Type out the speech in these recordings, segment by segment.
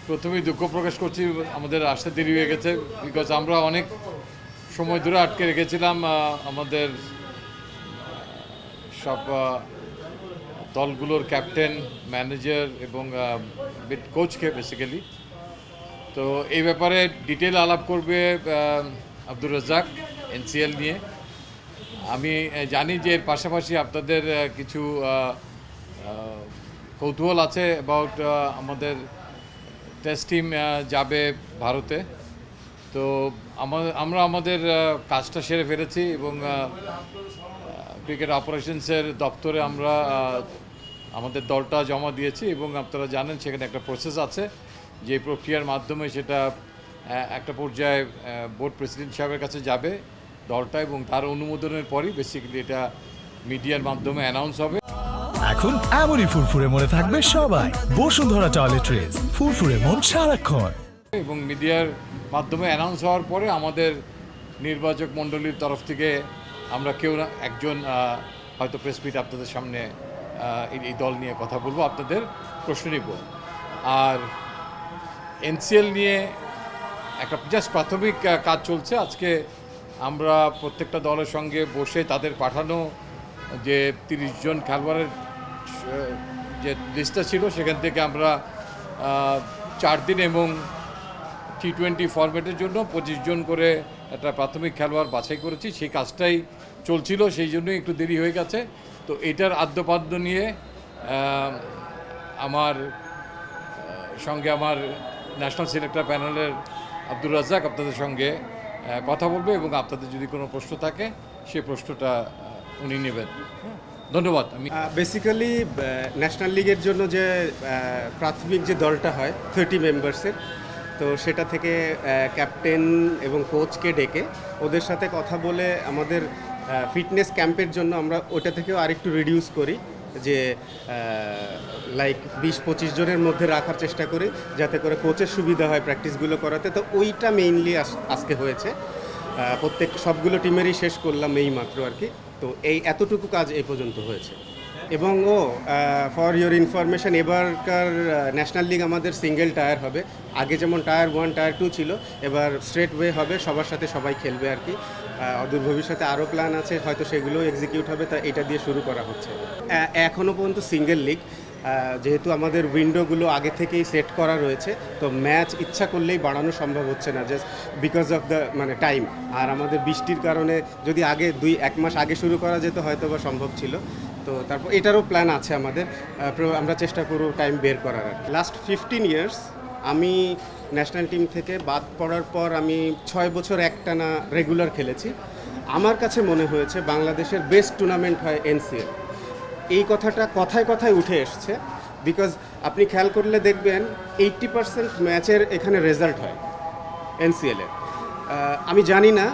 প্রথমেই দুঃখ প্রকাশ করছি, আমাদের আসতে দেরি হয়ে গেছে। বিকজ আমরা অনেক সময় ধরে আটকে রেখেছিলাম আমাদের সব দলগুলোর ক্যাপ্টেন, ম্যানেজার এবং কোচকে বেসিক্যালি। তো এই ব্যাপারে ডিটেল আলাপ করবে আব্দুর রাজ্জাক এনসিএল নিয়ে। আমি জানি যে এর পাশাপাশি আপনাদের কিছু কৌতূহল আছে অ্যাবাউট আমাদের টেস্ট টিম যাবে ভারতে। তো আমরা আমাদের কাজটা সেরে ফেলেছি এবং ক্রিকেট অপারেশনসের দপ্তরে আমরা আমাদের দলটা জমা দিয়েছি এবং আপনারা জানেন সেখানে একটা প্রসেস আছে, যে প্রক্রিয়ার মাধ্যমে সেটা একটা পর্যায়ে বোর্ড প্রেসিডেন্ট সাহেবের কাছে যাবে দলটা, এবং তার অনুমোদনের পরই বেসিক্যালি এটা মিডিয়ার মাধ্যমে অ্যানাউন্স হবে। এখন এমনই ফুরফুরে মনে থাকবে সবাই। বসুন্ধরা টয়লেট্রিজ, ফুরফুরে মন সারাক্ষণ। এবং মিডিয়ার মাধ্যমে অ্যানাউন্স হওয়ার পরে আমাদের নির্বাচক মণ্ডলীর তরফ থেকে আমরা কেউ না একজন হয়তো প্রেস মিট আপনাদের সামনে এই দল নিয়ে কথা বলবো, আপনাদের প্রশ্ন নিব। আর এনসিএল নিয়ে একটা জাস্ট প্রাথমিক কাজ চলছে। আজকে আমরা প্রত্যেকটা দলের সঙ্গে বসে তাদের পাঠানো যে 30 জন খেলোয়াড়ের যে লিস্টটা ছিল সেখান থেকে আমরা 4 দিন এবং T20 ফরম্যাটের জন্য 25 জন করে একটা প্রাথমিক খেলোয়াড় বাছাই করেছি। সেই কাজটাই চলছিল, সেই জন্যই একটু দেরি হয়ে গেছে। তো এটার আদ্যপাদ্য নিয়ে আমার সঙ্গে আমার ন্যাশনাল সিলেক্টর প্যানেলের আব্দুর রাজ্জাক আপনাদের সঙ্গে কথা বলবে এবং আপনাদের যদি কোনো প্রশ্ন থাকে সেই প্রশ্নটা উনি নেবেন। ধন্যবাদ। আমি বেসিক্যালি ন্যাশনাল লিগের জন্য যে প্রাথমিক যে দলটা হয় 30 মেম্বার্সের, তো সেটা থেকে ক্যাপ্টেন এবং কোচকে ডেকে ওদের সাথে কথা বলে আমাদের ফিটনেস ক্যাম্পের জন্য আমরা ওটা থেকেও আরেকটু রিডিউস করি, যে লাইক 20-25 জনের মধ্যে রাখার চেষ্টা করি যাতে করে কোচের সুবিধা হয় প্র্যাকটিসগুলো করাতে। তো ওইটা মেইনলি আজকে হয়েছে। প্রত্যেক সবগুলো টিমেরই শেষ করলাম এই মাত্র আর কি। তো এই এতটুকু কাজ এই পর্যন্ত হয়েছে। এবং ফর ইওর ইনফরমেশন, এবারকার ন্যাশনাল লিগ আমাদের সিঙ্গেল টায়ার হবে। আগে যেমন টায়ার 1 টায়ার 2 ছিল, এবার স্ট্রেট ওয়ে হবে, সবার সাথে সবাই খেলবে আর কি। অদূর ভবিষ্যতে আরও প্ল্যান আছে, হয়তো সেগুলো এক্সিকিউট হবে, তা এটা দিয়ে শুরু করা হচ্ছে। এখনও পর্যন্ত সিঙ্গেল লিগ, যেহেতু আমাদের উইন্ডোগুলো আগে থেকেই সেট করা রয়েছে, তো ম্যাচ ইচ্ছা করলেই বাড়ানো সম্ভব হচ্ছে না, just because of the time. আর আমাদের বৃষ্টির কারণে যদি আগে 1 মাস আগে শুরু করা যেত হয়তো বা সম্ভব ছিল। তো তারপর এটারও প্ল্যান আছে আমাদের, আমরা চেষ্টা করব টাইম বের করার আর কি। লাস্ট 15 ইয়ার্স আমি ন্যাশনাল টিম থেকে বাদ পড়ার পর আমি 6 বছর একটানা রেগুলার খেলেছি। আমার কাছে মনে হয়েছে বাংলাদেশের বেস্ট টুর্নামেন্ট হয় এনসিএল। এই কথাটা কথায় কথায় উঠে এসছে, বিকজ আপনি খেয়াল করলে দেখবেন 80% ম্যাচের এখানে রেজাল্ট হয় এনসিএলের। আমি জানি না,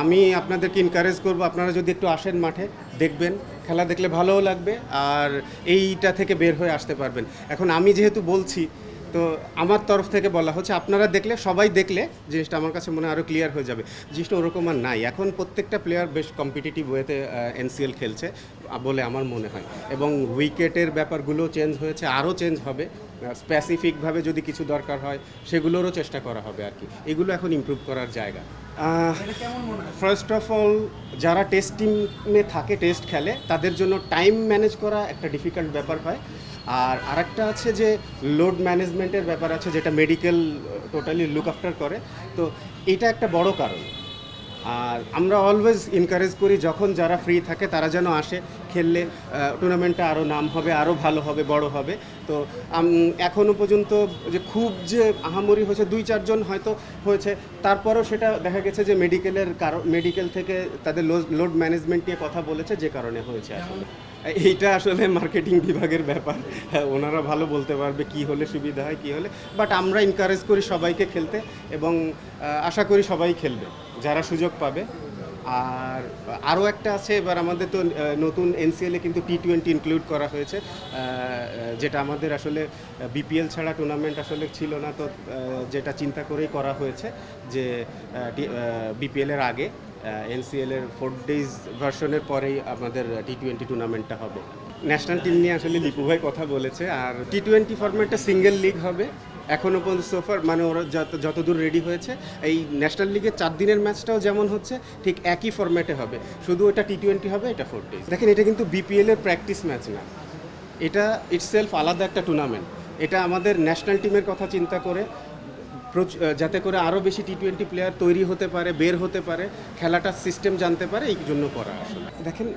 আমি আপনাদেরকে এনকারেজ করব আপনারা যদি একটু আসেন মাঠে, দেখবেন, খেলা দেখলে ভালোও লাগবে আর এইটা থেকে বের হয়ে আসতে পারবেন। এখন আমি যেহেতু বলছি, তো আমার তরফ থেকে বলা হচ্ছে আপনারা দেখলে, সবাই দেখলে জিনিসটা আমার কাছে মনে হয় আরও ক্লিয়ার হয়ে যাবে। জিনিসটা ওরকম আর নাই। এখন প্রত্যেকটা প্লেয়ার বেশ কম্পিটিটিভ ওয়েতে এনসিএল খেলছে বলে আমার মনে হয়, এবং উইকেটের ব্যাপারগুলো চেঞ্জ হয়েছে, আরও চেঞ্জ হবে। স্পেসিফিকভাবে যদি কিছু দরকার হয় সেগুলোরও চেষ্টা করা হবে আর কি। এগুলো এখন ইমপ্রুভ করার জায়গা। ফার্স্ট অফ অল, যারা টেস্ট টিমে থাকে, টেস্ট খেলে, তাদের জন্য টাইম ম্যানেজ করা একটা ডিফিকাল্ট ব্যাপার হয়। আর আরেকটা আছে যে লোড ম্যানেজমেন্টের ব্যাপার আছে, যেটা মেডিকেল টোটালি লুক আফটার করে। তো এটা একটা বড় কারণ। আর আমরা অলওয়েজ এনকারেজ করি যখন যারা ফ্রি থাকে তারা যেন আসে, খেললে টুর্নামেন্টটা আরও নাম হবে, আরও ভালো হবে, বড় হবে। তো এখনও পর্যন্ত যে খুব যে আহামরি হয়েছে 2-4 জন হয়তো হয়েছে, তারপরেও সেটা দেখা গেছে যে মেডিকেল থেকে তাদের লোড ম্যানেজমেন্ট নিয়ে কথা বলেছে, যে কারণে হয়েছে। আসলে এইটা আসলে মার্কেটিং বিভাগের ব্যাপার, ওনারা ভালো বলতে পারবে কি হলে সুবিধা হয়, কি হলে। বাট আমরা এনকারেজ করি সবাইকে খেলতে, এবং আশা করি সবাই খেলবে যারা সুযোগ পাবে। আর আরও একটা আছে, এবার আমাদের তো নতুন এনসিএলে কিন্তু T20 ইনক্লুড করা হয়েছে, যেটা আমাদের আসলে বিপিএল ছাড়া টুর্নামেন্ট আসলে ছিল না। তো যেটা চিন্তা করেই করা হয়েছে যে বিপিএলের আগে এনসিএলের 4 days ভার্সনের পরেই আমাদের T20 টুর্নামেন্টটা হবে। ন্যাশনাল টিম নিয়ে আসলে লিপু ভাই কথা বলেছে। আর T20 ফরম্যাটটা সিঙ্গেল লিগ হবে, এখনও পর্যন্ত সোফার মানে ওরা যতদূর রেডি হয়েছে এই ন্যাশনাল লিগের 4 দিনের ম্যাচটাও যেমন হচ্ছে ঠিক একই ফরম্যাটে হবে, শুধু এটা T20 হবে, এটা 4 ডেজ। দেখেন এটা কিন্তু বিপিএল এর প্র্যাকটিস ম্যাচ না, এটা ইটসেলফ আলাদা একটা টুর্নামেন্ট। এটা আমাদের ন্যাশনাল টিমের কথা চিন্তা করে যাতে করে আরও বেশি T20 প্লেয়ার তৈরি হতে পারে, বের হতে পারে, খেলাটার সিস্টেম জানতে পারে, এই জন্য করা আসলে। দেখেন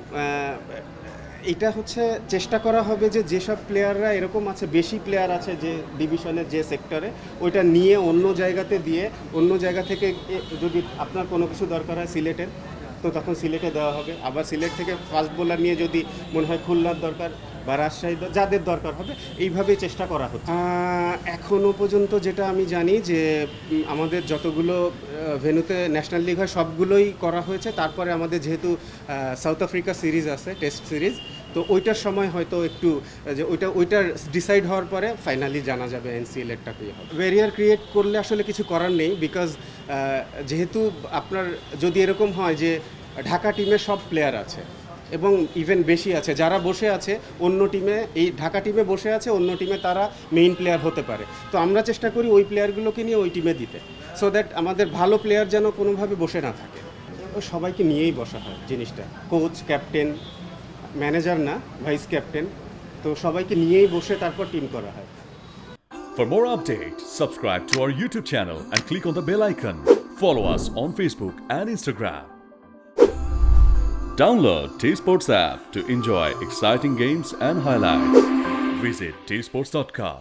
এটা হচ্ছে চেষ্টা করা হবে যে যেসব প্লেয়াররা এরকম আছে, বেশি প্লেয়ার আছে যে ডিভিশনের যে সেক্টরে, ওইটা নিয়ে অন্য জায়গাতে দিয়ে অন্য জায়গা থেকে যদি আপনার কোনো কিছু দরকার হয় সিলেটের, তো তখন সিলেটে দেওয়া হবে। আবার সিলেট থেকে ফাস্ট বোলার নিয়ে যদি মনে হয় খুলনার দরকার বা রাজশাহী যাদের দরকার হবে, এইভাবেই চেষ্টা করা হচ্ছে। এখনও পর্যন্ত যেটা আমি জানি যে আমাদের যতগুলো ভেন্যুতে ন্যাশনাল লিগ হয় সবগুলোই করা হয়েছে। তারপরে আমাদের যেহেতু সাউথ আফ্রিকা সিরিজ আছে, টেস্ট সিরিজ, তো ওইটার সময় হয়তো একটু যে ওইটার ডিসাইড হওয়ার পরে ফাইনালি জানা যাবে এনসিএলেরটা কী হবে। ব্যারিয়ার ক্রিয়েট করলে আসলে কিছু করার নেই, বিকজ যেহেতু আপনার যদি এরকম হয় যে ঢাকা টিমে সব প্লেয়ার আছে এবং ইভেন বেশি আছে, যারা বসে আছে অন্য টিমে, এই ঢাকা টিমে বসে আছে অন্য টিমে তারা মেইন প্লেয়ার হতে পারে, তো আমরা চেষ্টা করি ওই প্লেয়ারগুলোকে নিয়ে ওই টিমে দিতে, সো দ্যাট আমাদের ভালো প্লেয়ার যেন কোনোভাবে বসে না থাকে। সবাইকে নিয়েই বসা হয় জিনিসটা, কোচ, ক্যাপ্টেন, ম্যানেজার না, ভাইস ক্যাপ্টেন, তো সবাইকে নিয়েই বসে তারপর টিম করা হয়। For more updates, subscribe to our YouTube channel and click on the bell icon. Follow us on Facebook and Instagram. Download T-Sports app to enjoy exciting games and highlights. Visit tsports.com.